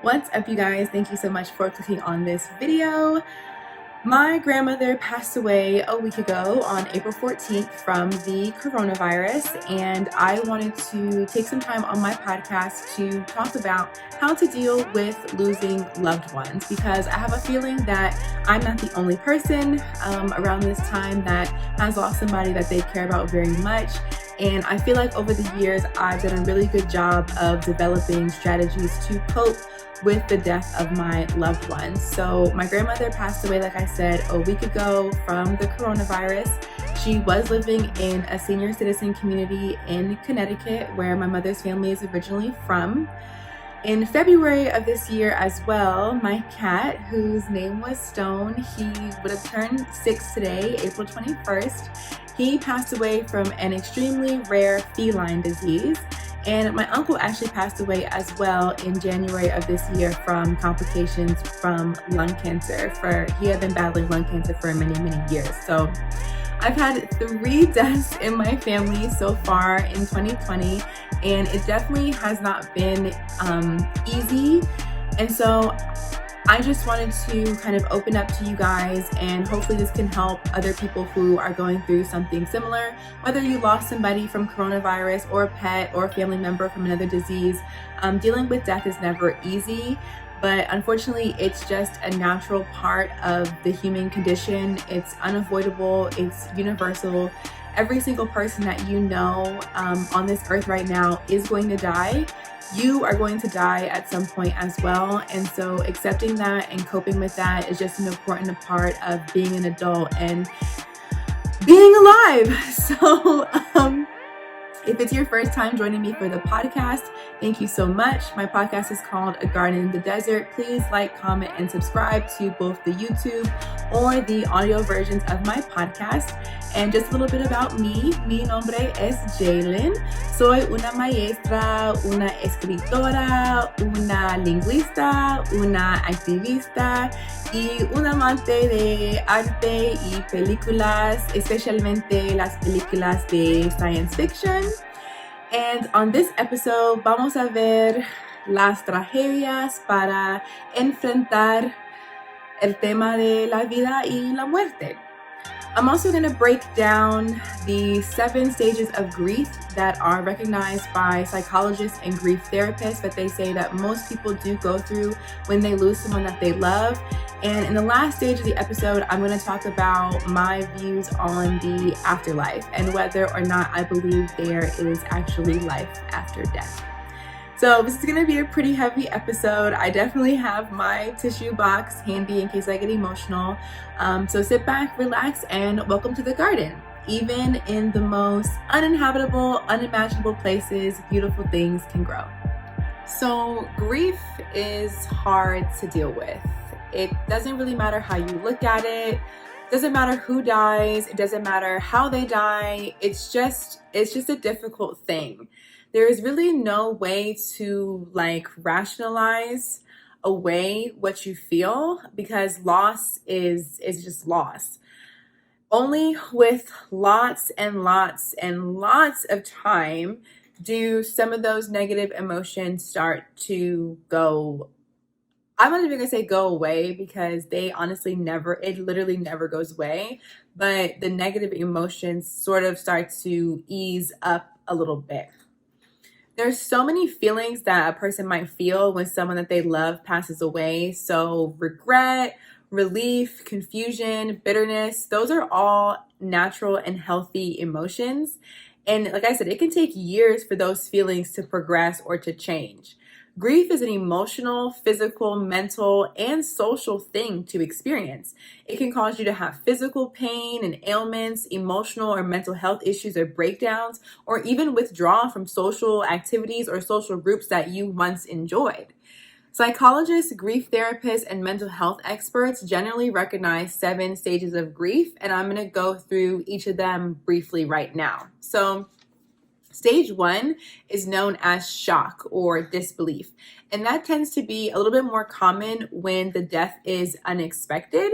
What's up, you guys? Thank you so much for clicking on this video. My grandmother passed away a week ago on April 14th from the coronavirus, and I wanted to take some time on my podcast to talk about how to deal with losing loved ones, because I have a feeling that I'm not the only person around this time that has lost somebody that they care about very much. And I feel like over the years, I've done a really good job of developing strategies to cope with the death of my loved ones. So my grandmother passed away, like I said, a week ago from the coronavirus. She was living in a senior citizen community in Connecticut, where my mother's family is originally from. In February of this year as well, my cat, whose name was Stone, he would have turned 6 today, April 21st. He passed away from an extremely rare feline disease. And my uncle actually passed away as well in January of this year from complications from lung cancer. He had been battling lung cancer for many, many years. So I've had 3 deaths in my family so far in 2020, and it definitely has not been easy. And so I just wanted to kind of open up to you guys, and hopefully this can help other people who are going through something similar. Whether you lost somebody from coronavirus, or a pet, or a family member from another disease, dealing with death is never easy, but unfortunately it's just a natural part of the human condition. It's unavoidable, it's universal. Every single person that you know on this earth right now is going to die. You are going to die at some point as well. And so accepting that and coping with that is just an important part of being an adult and being alive. So if it's your first time joining me for the podcast, thank you so much. My podcast is called A Garden in the Desert. Please like, comment, and subscribe to both the YouTube or the audio versions of my podcast. And just a little bit about me. Mi nombre es Jalen. Soy una maestra, una escritora, una lingüista, una activista y un amante de arte y películas, especialmente las películas de science fiction. And on this episode, vamos a ver las tragedias para enfrentar el tema de la vida y la muerte. I'm also going to break down the 7 stages of grief that are recognized by psychologists and grief therapists that they say that most people do go through when they lose someone that they love. And in the last stage of the episode, I'm going to talk about my views on the afterlife and whether or not I believe there is actually life after death. So this is going to be a pretty heavy episode. I definitely have my tissue box handy in case I get emotional. So sit back, relax, and welcome to the garden. Even in the most uninhabitable, unimaginable places, beautiful things can grow. So grief is hard to deal with. It doesn't really matter how you look at it. It doesn't matter who dies. It doesn't matter how they die. It's just a difficult thing. There is really no way to rationalize away what you feel, because loss is just loss. Only with lots and lots and lots of time do some of those negative emotions start to go. I'm not even gonna say go away, because it literally never goes away, but the negative emotions sort of start to ease up a little bit. There's so many feelings that a person might feel when someone that they love passes away. So regret, relief, confusion, bitterness, those are all natural and healthy emotions. And like I said, it can take years for those feelings to progress or to change. Grief is an emotional, physical, mental, and social thing to experience. It can cause you to have physical pain and ailments, emotional or mental health issues or breakdowns, or even withdraw from social activities or social groups that you once enjoyed. Psychologists, grief therapists, and mental health experts generally recognize 7 stages of grief, and I'm going to go through each of them briefly right now. So stage 1 is known as shock or disbelief, and that tends to be a little bit more common when the death is unexpected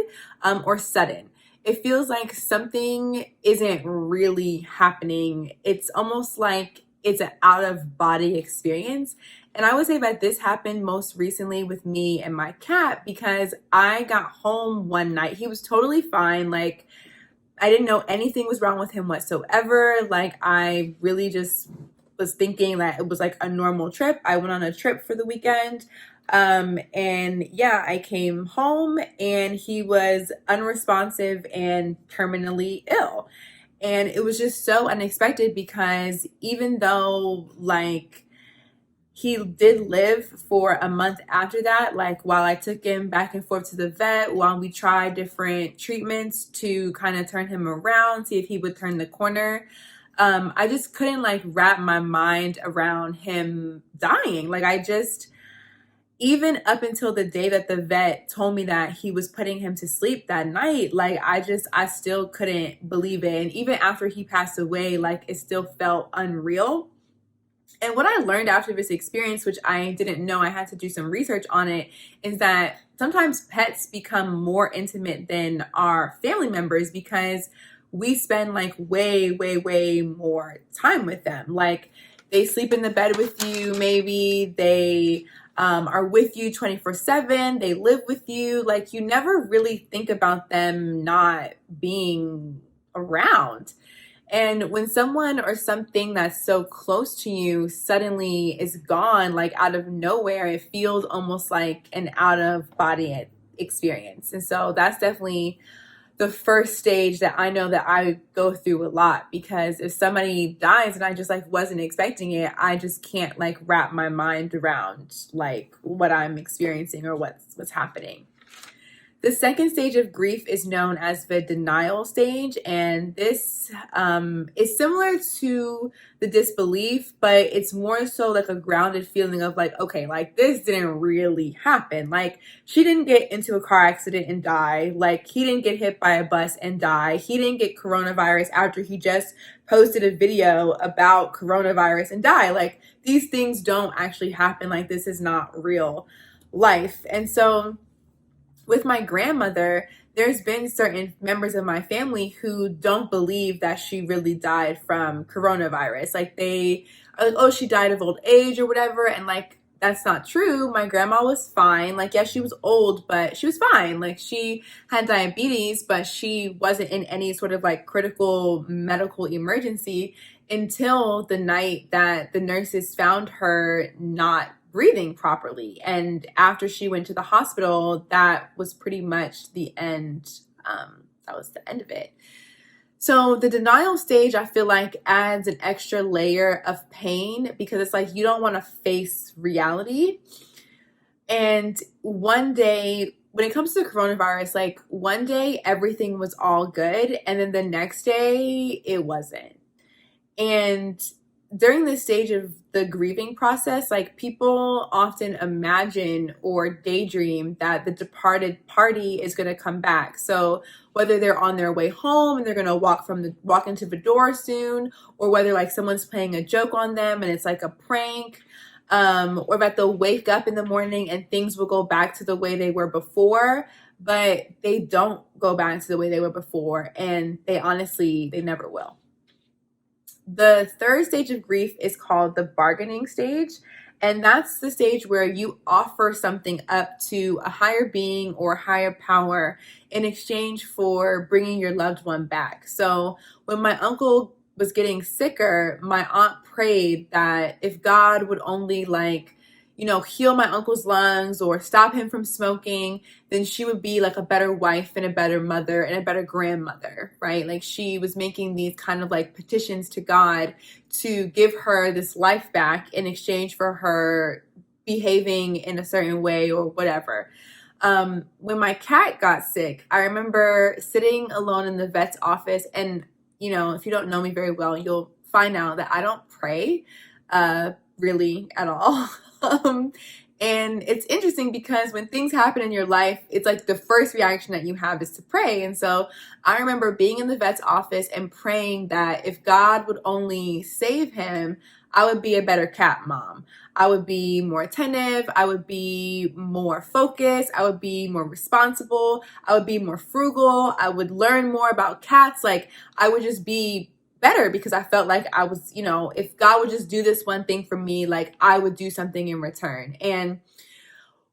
or sudden. It feels like something isn't really happening. It's almost like it's an out of body experience. And I would say that this happened most recently with me and my cat, because I got home one night. He was totally fine. Like, I didn't know anything was wrong with him whatsoever. Like, I really just was thinking that it was like a normal trip. I went on a trip for the weekend. And yeah, I came home and he was unresponsive and terminally ill. And it was just so unexpected, because even though like he did live for a month after that, like while I took him back and forth to the vet, while we tried different treatments to kind of turn him around, see if he would turn the corner, I just couldn't like wrap my mind around him dying. Like, I just, even up until the day that the vet told me that he was putting him to sleep that night, like I still couldn't believe it. And even after he passed away, like it still felt unreal. And what I learned after this experience, which I didn't know, I had to do some research on it, is that sometimes pets become more intimate than our family members, because we spend like way, way, way more time with them. Like, they sleep in the bed with you, maybe they are with you 24/7, they live with you. Like, you never really think about them not being around. And when someone or something that's so close to you suddenly is gone, like out of nowhere, it feels almost like an out of body experience. And so that's definitely the first stage that I know that I go through a lot, because if somebody dies and I just like wasn't expecting it, I just can't like wrap my mind around like what I'm experiencing or what's happening. The second stage of grief is known as the denial stage, and this is similar to the disbelief, but it's more so like a grounded feeling of like, okay, like this didn't really happen. Like, she didn't get into a car accident and die. Like, he didn't get hit by a bus and die. He didn't get coronavirus after he just posted a video about coronavirus and die. Like, these things don't actually happen. Like, this is not real life. And so with my grandmother, there's been certain members of my family who don't believe that she really died from coronavirus. Like, they are like, oh, she died of old age or whatever. And like, that's not true. My grandma was fine. Like, yeah, she was old, but she was fine. Like, she had diabetes, but she wasn't in any sort of like critical medical emergency until the night that the nurses found her not breathing properly. And after she went to the hospital, that was pretty much the end. That was the end of it. So the denial stage, I feel like, adds an extra layer of pain, because it's like you don't want to face reality. And one day, when it comes to the coronavirus, like one day everything was all good, and then the next day it wasn't. And during this stage of the grieving process, like, people often imagine or daydream that the departed party is going to come back. So whether they're on their way home and they're going to walk into the door soon, or whether like someone's playing a joke on them and it's like a prank, or that they'll wake up in the morning and things will go back to the way they were before, but they don't go back to the way they were before, and they never will. The third stage of grief is called the bargaining stage. And that's the stage where you offer something up to a higher being or higher power in exchange for bringing your loved one back. So when my uncle was getting sicker, my aunt prayed that if God would only heal my uncle's lungs or stop him from smoking, then she would be like a better wife and a better mother and a better grandmother, right? Like, she was making these kind of like petitions to God to give her this life back in exchange for her behaving in a certain way or whatever. When my cat got sick, I remember sitting alone in the vet's office, and if you don't know me very well, you'll find out that I don't pray really at all. And it's interesting because when things happen in your life, it's like the first reaction that you have is to pray. And so I remember being in the vet's office and praying that if God would only save him, I would be a better cat mom. I would be more attentive. I would be more focused. I would be more responsible. I would be more frugal. I would learn more about cats. Like, I would just be better because I felt like I was, you know, if God would just do this one thing for me, like I would do something in return. And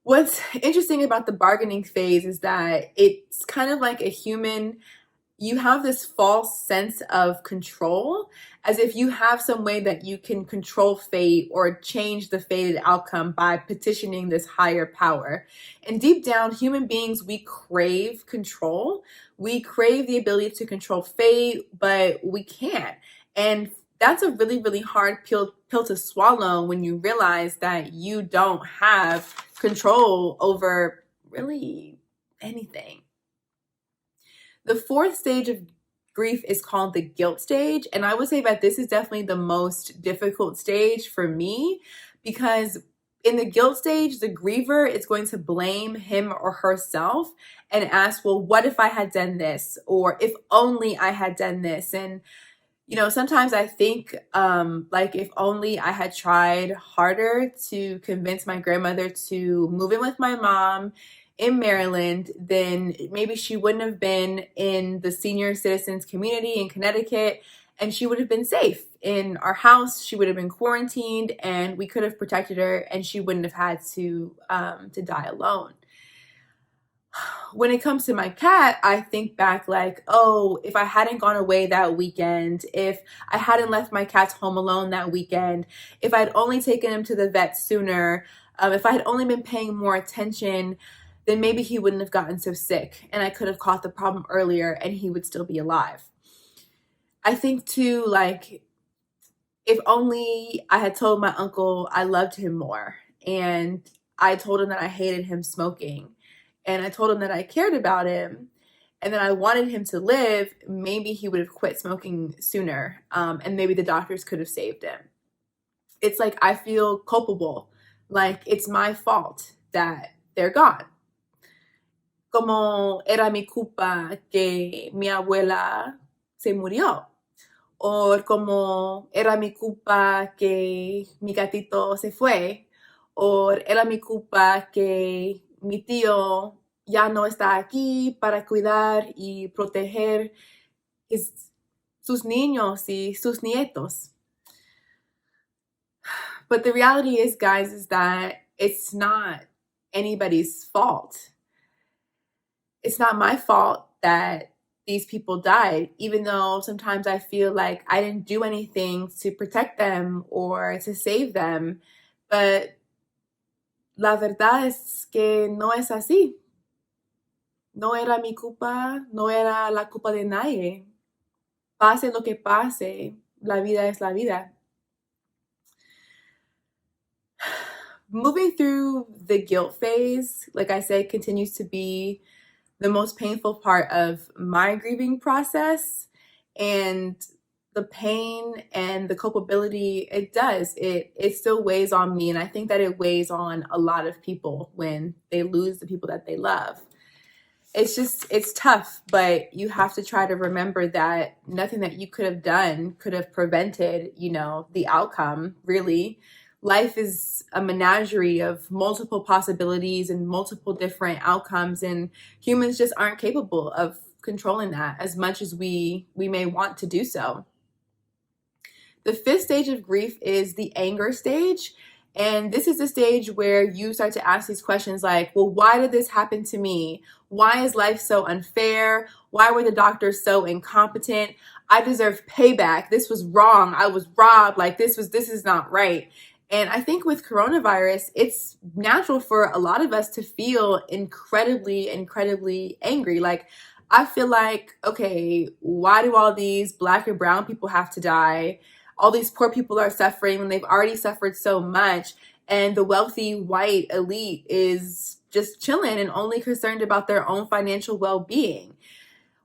what's interesting about the bargaining phase is that it's kind of like a human, you have this false sense of control, as if you have some way that you can control fate or change the fated outcome by petitioning this higher power. And deep down, human beings, we crave control. We crave the ability to control fate, but we can't. And that's a really, really hard pill to swallow when you realize that you don't have control over really anything. The fourth stage of grief is called the guilt stage. And I would say that this is definitely the most difficult stage for me, because in the guilt stage, the griever is going to blame him or herself and ask, well, what if I had done this? Or if only I had done this? And you know, sometimes I think like if only I had tried harder to convince my grandmother to move in with my mom in Maryland, then maybe she wouldn't have been in the senior citizens community in Connecticut, and she would have been safe in our house. She would have been quarantined, and we could have protected her, and she wouldn't have had to die alone. When it comes to my cat, I think back like, oh, if I hadn't gone away that weekend, if I hadn't left my cats home alone that weekend, if I'd only taken him to the vet sooner, if I had only been paying more attention, then maybe he wouldn't have gotten so sick and I could have caught the problem earlier and he would still be alive. I think too, like, if only I had told my uncle I loved him more, and I told him that I hated him smoking, and I told him that I cared about him, and that I wanted him to live, maybe he would have quit smoking sooner, and maybe the doctors could have saved him. It's like I feel culpable, like it's my fault that they're gone. Como era mi culpa que mi abuela se murió. O como era mi culpa que mi gatito se fue. O era mi culpa que mi tío ya no está aquí para cuidar y proteger sus niños y sus nietos. But the reality is, guys, is that it's not anybody's fault. It's not my fault that these people died, even though sometimes I feel like I didn't do anything to protect them or to save them. But la verdad es que no es así. No era mi culpa, no era la culpa de nadie. Pase lo que pase, la vida es la vida. Moving through the guilt phase, like I said, continues to be the most painful part of my grieving process. And the pain and the culpability, it still weighs on me. And I think that it weighs on a lot of people when they lose the people that they love. It's tough, but you have to try to remember that nothing that you could have done could have prevented, you know, the outcome, really. Life is a menagerie of multiple possibilities and multiple different outcomes, and humans just aren't capable of controlling that as much as we may want to do so. The fifth stage of grief is the anger stage. And this is the stage where you start to ask these questions like, well, why did this happen to me? Why is life so unfair? Why were the doctors so incompetent? I deserve payback. This was wrong. I was robbed. Like this is not right. And I think with coronavirus, it's natural for a lot of us to feel incredibly, incredibly angry. Like, I feel like, okay, why do all these Black and brown people have to die? All these poor people are suffering when they've already suffered so much. And the wealthy white elite is just chilling and only concerned about their own financial well-being.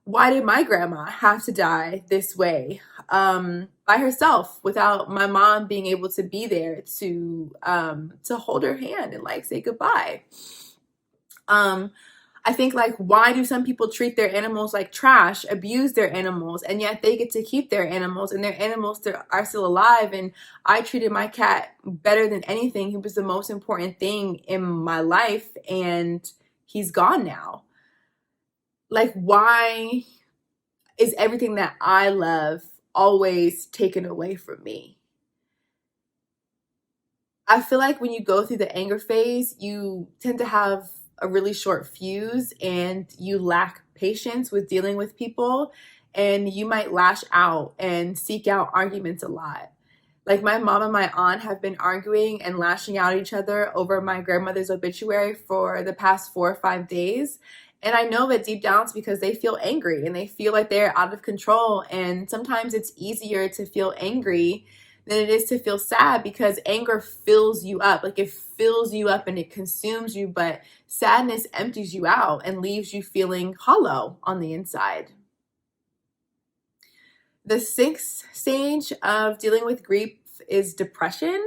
Why did my grandma have to die this way by herself without my mom being able to be there to hold her hand and like say goodbye? I think like, why do some people treat their animals like trash, abuse their animals, and yet they get to keep their animals and their animals are still alive? And I treated my cat better than anything. He was the most important thing in my life, and he's gone now. Like, why is everything that I love always taken away from me. I feel like when you go through the anger phase, you tend to have a really short fuse and you lack patience with dealing with people, and you might lash out and seek out arguments a lot. Like my mom and my aunt have been arguing and lashing out at each other over my grandmother's obituary for the past 4 or 5 days. And I know that deep down it's because they feel angry and they feel like they're out of control. And sometimes it's easier to feel angry than it is to feel sad, because anger fills you up. Like it fills you up and it consumes you, but sadness empties you out and leaves you feeling hollow on the inside. The sixth stage of dealing with grief is depression.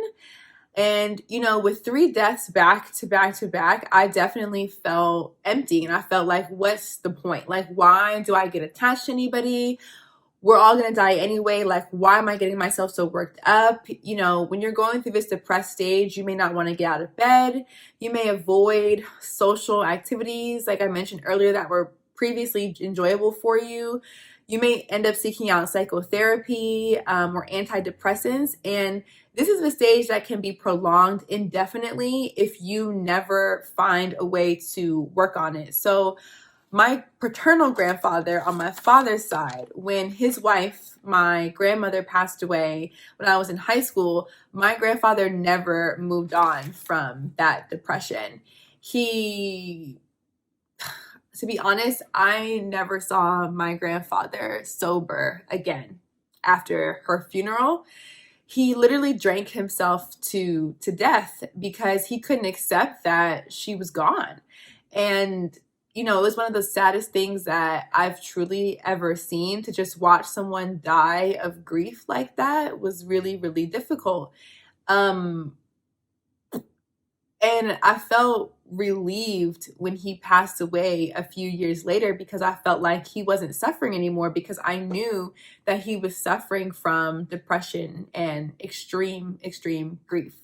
And, with 3 deaths back to back to back, I definitely felt empty. And I felt like, what's the point? Like, why do I get attached to anybody? We're all going to die anyway. Like, why am I getting myself so worked up? When you're going through this depressed stage, you may not want to get out of bed. You may avoid social activities, like I mentioned earlier, that were previously enjoyable for you. You may end up seeking out psychotherapy or antidepressants. And this is a stage that can be prolonged indefinitely if you never find a way to work on it. So my paternal grandfather on my father's side, when his wife, my grandmother, passed away when I was in high school, my grandfather never moved on from that depression. To be honest, I never saw my grandfather sober again after her funeral. He literally drank himself to death because he couldn't accept that she was gone. And it was one of the saddest things that I've truly ever seen. To just watch someone die of grief like that was really, really difficult. And I felt relieved when he passed away a few years later, because I felt like he wasn't suffering anymore, because I knew that he was suffering from depression and extreme, extreme grief.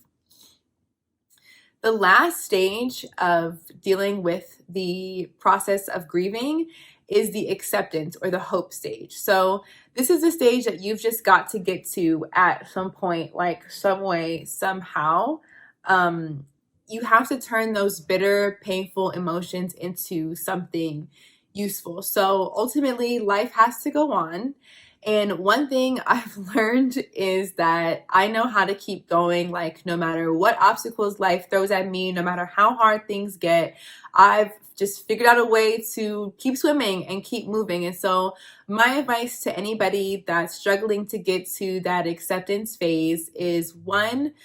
The last stage of dealing with the process of grieving is the acceptance or the hope stage. So this is a stage that you've just got to get to at some point, like some way, somehow. You have to turn those bitter, painful emotions into something useful. So ultimately, life has to go on. And one thing I've learned is that I know how to keep going, like no matter what obstacles life throws at me, no matter how hard things get, I've just figured out a way to keep swimming and keep moving. And so my advice to anybody that's struggling to get to that acceptance phase is, one,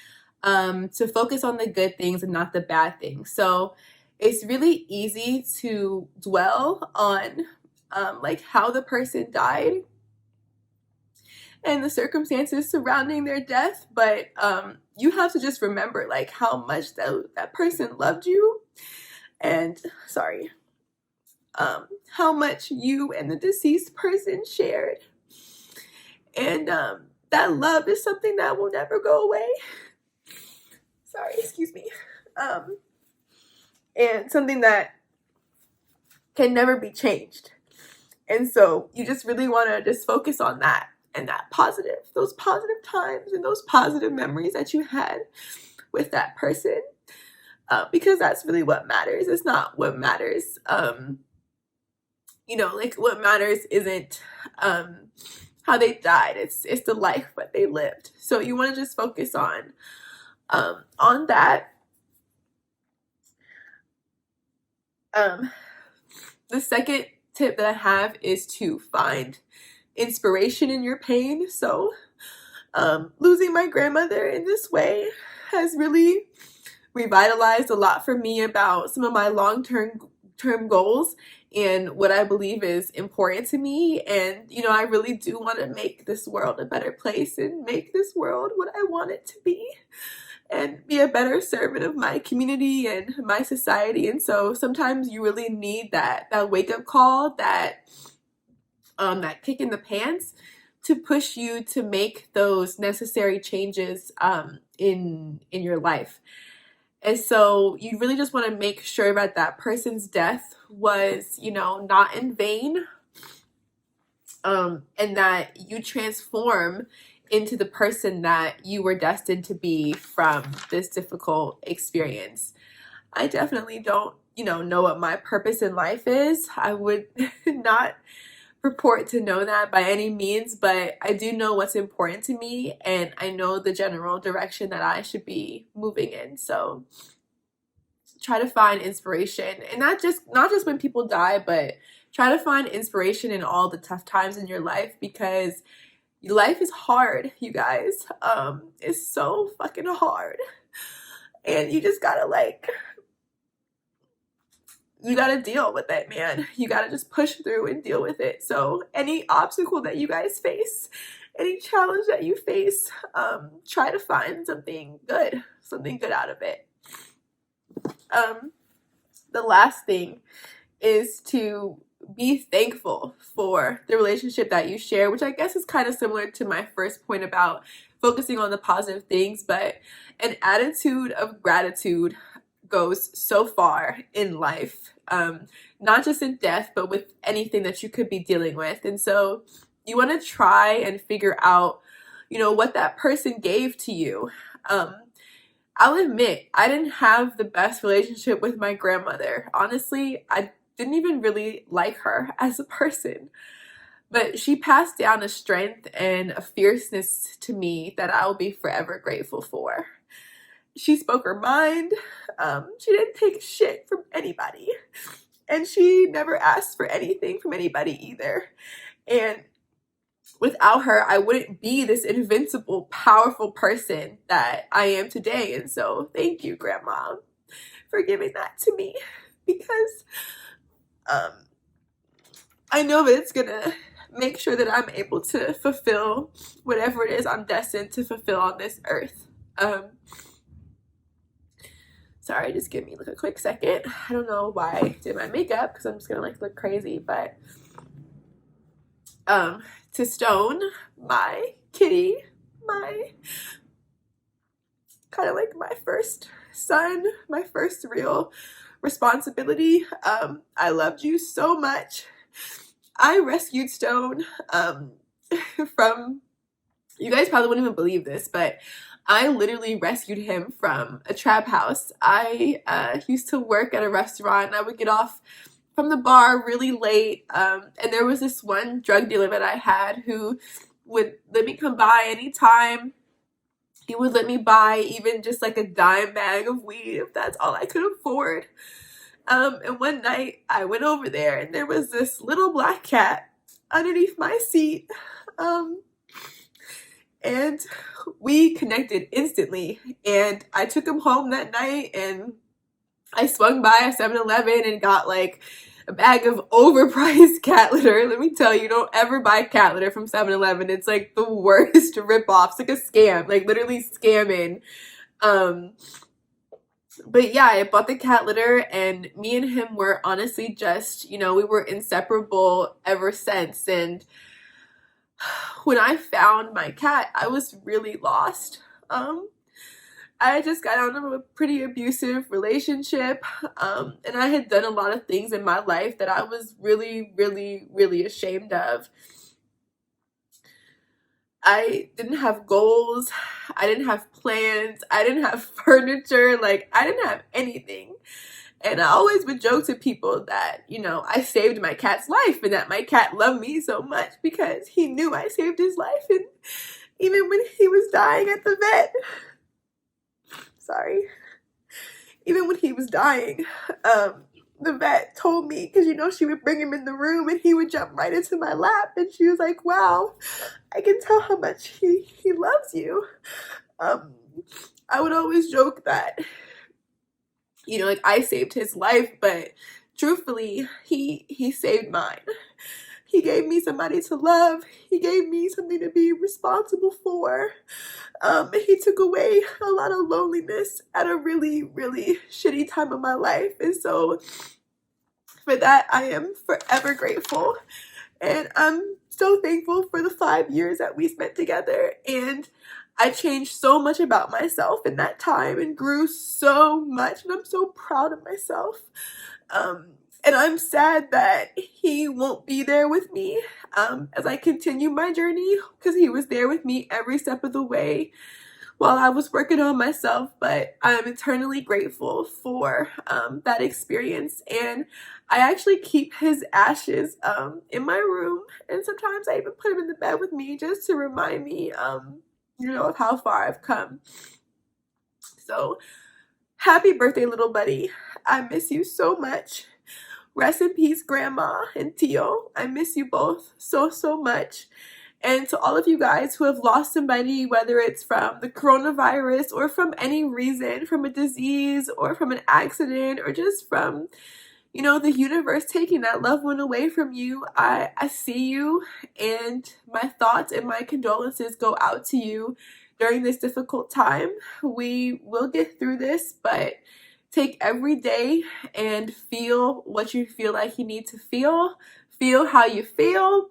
to focus on the good things and not the bad things. So it's really easy to dwell on like how the person died and the circumstances surrounding their death, but you have to just remember like how much that person loved you, and how much you and the deceased person shared, and that love is something that will never go away. Excuse me. And something that can never be changed. And so you just really want to just focus on that, and those positive times and those positive memories that you had with that person, because that's really what matters. It's not what matters. Like what matters isn't how they died. It's the life that they lived. So you want to just focus on that. The second tip that I have is to find inspiration in your pain. So losing my grandmother in this way has really revitalized a lot for me about some of my long-term goals and what I believe is important to me. And I really do want to make this world a better place and make this world what I want it to be, and be a better servant of my community and my society. And so sometimes you really need that wake-up call, that kick in the pants to push you to make those necessary changes in your life. And so you really just want to make sure that person's death was, not in vain. and that you transform into the person that you were destined to be from this difficult experience. I definitely don't, know what my purpose in life is. I would not purport to know that by any means, but I do know what's important to me, and I know the general direction that I should be moving in. So try to find inspiration, and not just when people die, but try to find inspiration in all the tough times in your life, because life is hard, you guys. It's so fucking hard, and you just gotta you gotta deal with it, man. You gotta just push through and deal with it. So any obstacle that you guys face, any challenge that you face, try to find something good out of it. The last thing is to be thankful for the relationship that you share, which I guess is kind of similar to my first point about focusing on the positive things, but an attitude of gratitude goes so far in life, not just in death, but with anything that you could be dealing with. And so you want to try and figure out, what that person gave to you. I'll admit, I didn't have the best relationship with my grandmother. Honestly, I didn't even really like her as a person. But she passed down a strength and a fierceness to me that I will be forever grateful for. She spoke her mind. She didn't take shit from anybody. And she never asked for anything from anybody either. And without her, I wouldn't be this invincible, powerful person that I am today. And so thank you, Grandma, for giving that to me, because I know that it's gonna make sure that I'm able to fulfill whatever it is I'm destined to fulfill on this earth. Sorry, just give me a quick second. I don't know why I did my makeup, because I'm just gonna look crazy, but to Stone, my kitty, my kind of my first son, my first real responsibility. I loved you so much. I rescued Stone from, you guys probably wouldn't even believe this, but I literally rescued him from a trap house. I used to work at a restaurant, and I would get off from the bar really late, and there was this one drug dealer that I had who would let me come by anytime. He would let me buy even just a dime bag of weed if that's all I could afford. And one night I went over there, and there was this little black cat underneath my seat, and we connected instantly. And I took him home that night, and I swung by a 7-Eleven and got a bag of overpriced cat litter. Let me tell you, don't ever buy cat litter from 7-Eleven. It's the worst ripoff. It's a scam, literally scamming. But yeah, I bought the cat litter, and me and him were honestly just, we were inseparable ever since. And when I found my cat, I was really lost. I just got out of a pretty abusive relationship, and I had done a lot of things in my life that I was really, really, really ashamed of. I didn't have goals. I didn't have plans. I didn't have furniture. I didn't have anything. And I always would joke to people that, I saved my cat's life, and that my cat loved me so much because he knew I saved his life. And even when he was dying at the vet, even when he was dying, the vet told me, because she would bring him in the room and he would jump right into my lap, and she was like, wow, I can tell how much he loves you. I would always joke that, I saved his life, but truthfully, he saved mine. He gave me somebody to love. He gave me something to be responsible for. He took away a lot of loneliness at a really, really shitty time of my life. And so for that, I am forever grateful. And I'm so thankful for the 5 years that we spent together. And I changed so much about myself in that time and grew so much. And I'm so proud of myself. And I'm sad that he won't be there with me as I continue my journey, because he was there with me every step of the way while I was working on myself. But I'm eternally grateful for that experience. And I actually keep his ashes in my room. And sometimes I even put him in the bed with me just to remind me, of how far I've come. So happy birthday, little buddy. I miss you so much. Rest in peace, Grandma and Tio. I miss you both so, so much. And to all of you guys who have lost somebody, whether it's from the coronavirus or from any reason, from a disease or from an accident or just from, the universe taking that loved one away from you, I see you, and my thoughts and my condolences go out to you during this difficult time. We will get through this, but take every day and feel what you feel like you need to feel how you feel,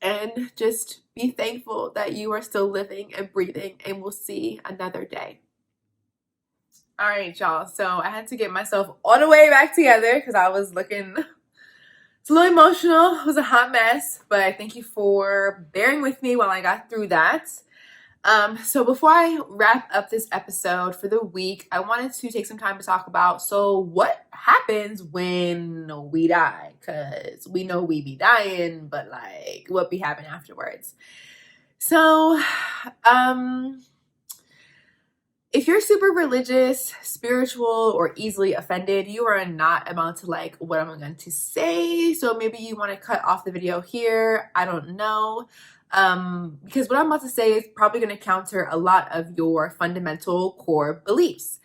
and just be thankful that you are still living and breathing and will see another day. All right, y'all. So I had to get myself all the way back together because I was looking, it's a little emotional. It was a hot mess, but thank you for bearing with me while I got through that. So before I wrap up this episode for the week, I wanted to take some time to talk about, so what happens when we die? Because we know we be dying, but like, what be happening afterwards? So, if you're super religious, spiritual, or easily offended, you are not about to like what I'm going to say. So maybe you want to cut off the video here. I don't know. Because what I'm about to say is probably going to counter a lot of your fundamental core beliefs.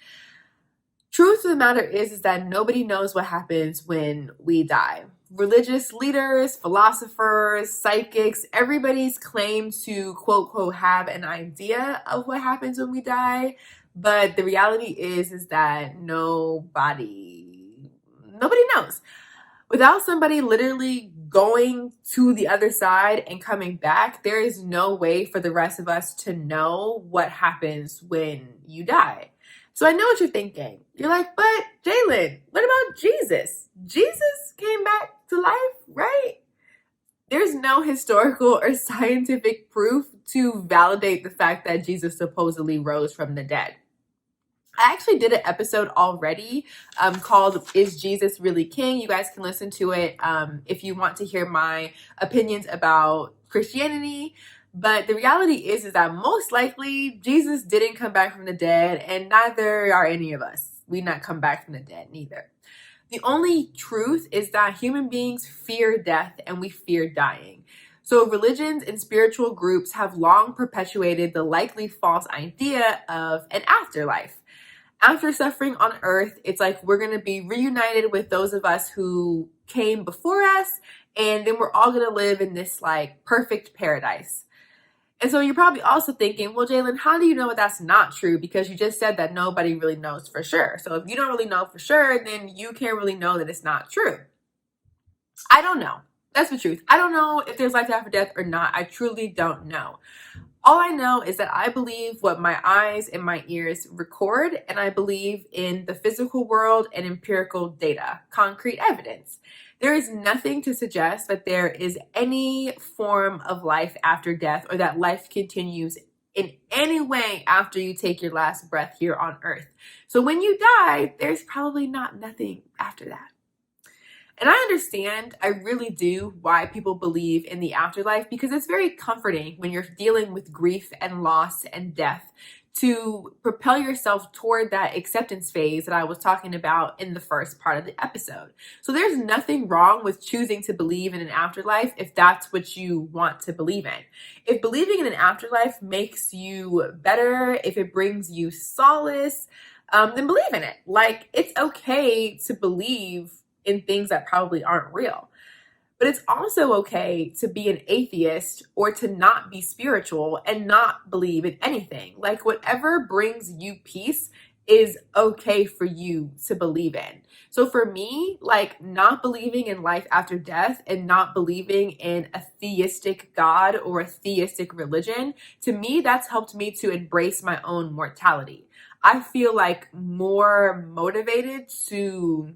Truth of the matter is that nobody knows what happens when we die. Religious leaders, philosophers, psychics, everybody's claimed to quote, quote, have an idea of what happens when we die. But the reality is that nobody knows. Without somebody literally going to the other side and coming back, there is no way for the rest of us to know what happens when you die. So I know what you're thinking. You're like, but Jalen, what about Jesus? Jesus came back to life, right? There's no historical or scientific proof to validate the fact that Jesus supposedly rose from the dead. I actually did an episode already called Is Jesus Really King? You guys can listen to it if you want to hear my opinions about Christianity. But the reality is that most likely Jesus didn't come back from the dead, and neither are any of us. We not come back from the dead, neither. The only truth is that human beings fear death and we fear dying. So religions and spiritual groups have long perpetuated the likely false idea of an afterlife. After suffering on earth, it's like we're going to be reunited with those of us who came before us, and then we're all going to live in this like perfect paradise. And so you're probably also thinking, well, Jalen, how do you know that's not true? Because you just said that nobody really knows for sure. So if you don't really know for sure, then you can't really know that it's not true. I don't know. That's the truth. I don't know if there's life after death or not. I truly don't know. All I know is that I believe what my eyes and my ears record, and I believe in the physical world and empirical data, concrete evidence. There is nothing to suggest that there is any form of life after death or that life continues in any way after you take your last breath here on earth. So when you die, there's probably nothing after that. And I understand, I really do, why people believe in the afterlife, because it's very comforting when you're dealing with grief and loss and death to propel yourself toward that acceptance phase that I was talking about in the first part of the episode. So there's nothing wrong with choosing to believe in an afterlife if that's what you want to believe in. If believing in an afterlife makes you better, if it brings you solace, then believe in it. Like, it's okay to believe in things that probably aren't real. But it's also okay to be an atheist or to not be spiritual and not believe in anything. Like, whatever brings you peace is okay for you to believe in. So for me, like, not believing in life after death and not believing in a theistic God or a theistic religion, to me, that's helped me to embrace my own mortality. I feel like more motivated to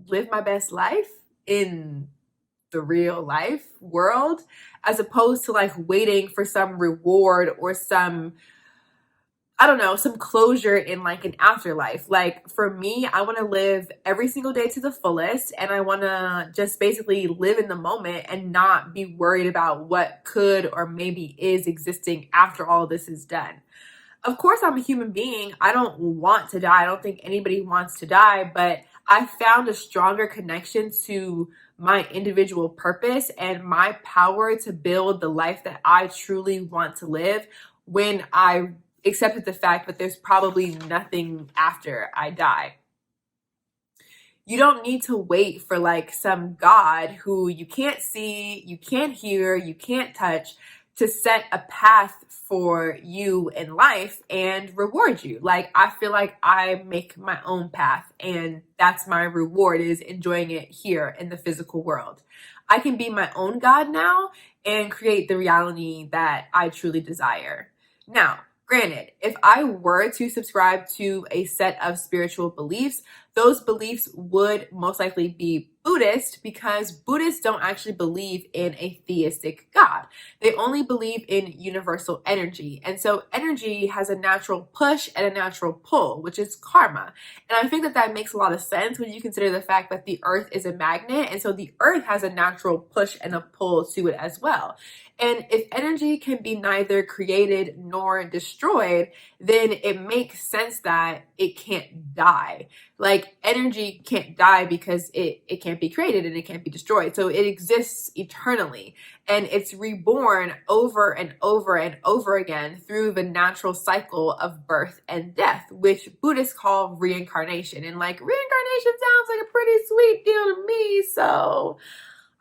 live my best life in the real life world, as opposed to like waiting for some reward or some, I don't know, some closure in like an afterlife. Like for me, I want to live every single day to the fullest, and I want to just basically live in the moment and not be worried about what could or maybe is existing after all this is done. Of course, I'm a human being. I don't want to die. I don't think anybody wants to die, but I found a stronger connection to my individual purpose and my power to build the life that I truly want to live when I accepted the fact that there's probably nothing after I die. You don't need to wait for like some God who you can't see, you can't hear, you can't touch to set a path for you in life and reward you. Like I feel like I make my own path, and that's my reward, is enjoying it here in the physical world. I can be my own God now and create the reality that I truly desire. Now, granted, if I were to subscribe to a set of spiritual beliefs, those beliefs would most likely be Buddhist, because Buddhists don't actually believe in a theistic God. They only believe in universal energy. And so energy has a natural push and a natural pull, which is karma. And I think that that makes a lot of sense when you consider the fact that the earth is a magnet. And so the earth has a natural push and a pull to it as well. And if energy can be neither created nor destroyed, then it makes sense that it can't die. Like energy can't die because it can't be created and it can't be destroyed. So it exists eternally, and it's reborn over and over and over again through the natural cycle of birth and death, which Buddhists call reincarnation. And like reincarnation sounds like a pretty sweet deal to me. So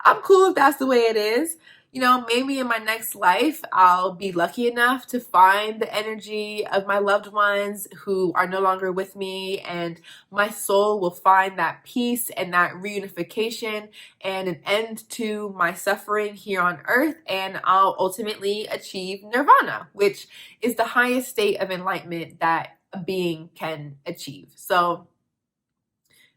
I'm cool if that's the way it is. You know, maybe in my next life, I'll be lucky enough to find the energy of my loved ones who are no longer with me, and my soul will find that peace and that reunification and an end to my suffering here on earth, and I'll ultimately achieve nirvana, which is the highest state of enlightenment that a being can achieve. So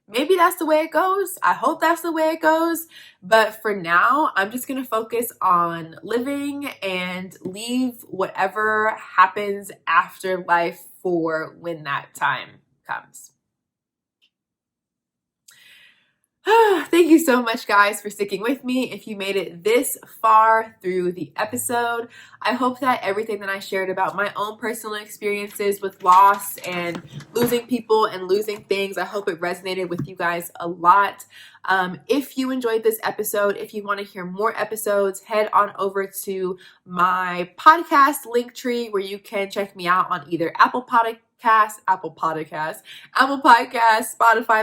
maybe that's the way it goes. I hope that's the way it goes. But for now, I'm just going to focus on living and leave whatever happens after life for when that time comes. Thank you so much, guys, for sticking with me. If you made it this far through the episode, I hope that everything that I shared about my own personal experiences with loss and losing people and losing things, I hope it resonated with you guys a lot. If you enjoyed this episode, if you want to hear more episodes, head on over to my podcast link tree, where you can check me out on either Apple Podcast, Spotify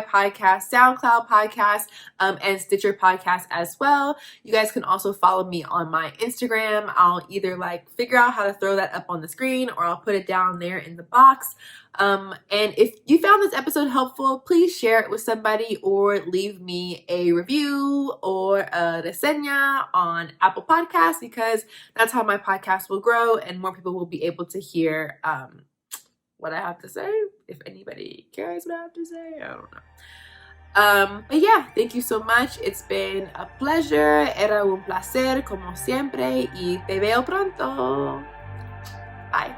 Podcast, SoundCloud Podcast, and Stitcher Podcast as well. You guys can also follow me on my Instagram. I'll either like figure out how to throw that up on the screen, or I'll put it down there in the box. And if you found this episode helpful, please share it with somebody, or leave me a review or a reseña on Apple Podcasts, because that's how my podcast will grow and more people will be able to hear what I have to say. If anybody cares what I have to say, I don't know. But yeah, thank you so much. It's been a pleasure. Era un placer como siempre, y te veo pronto. Bye.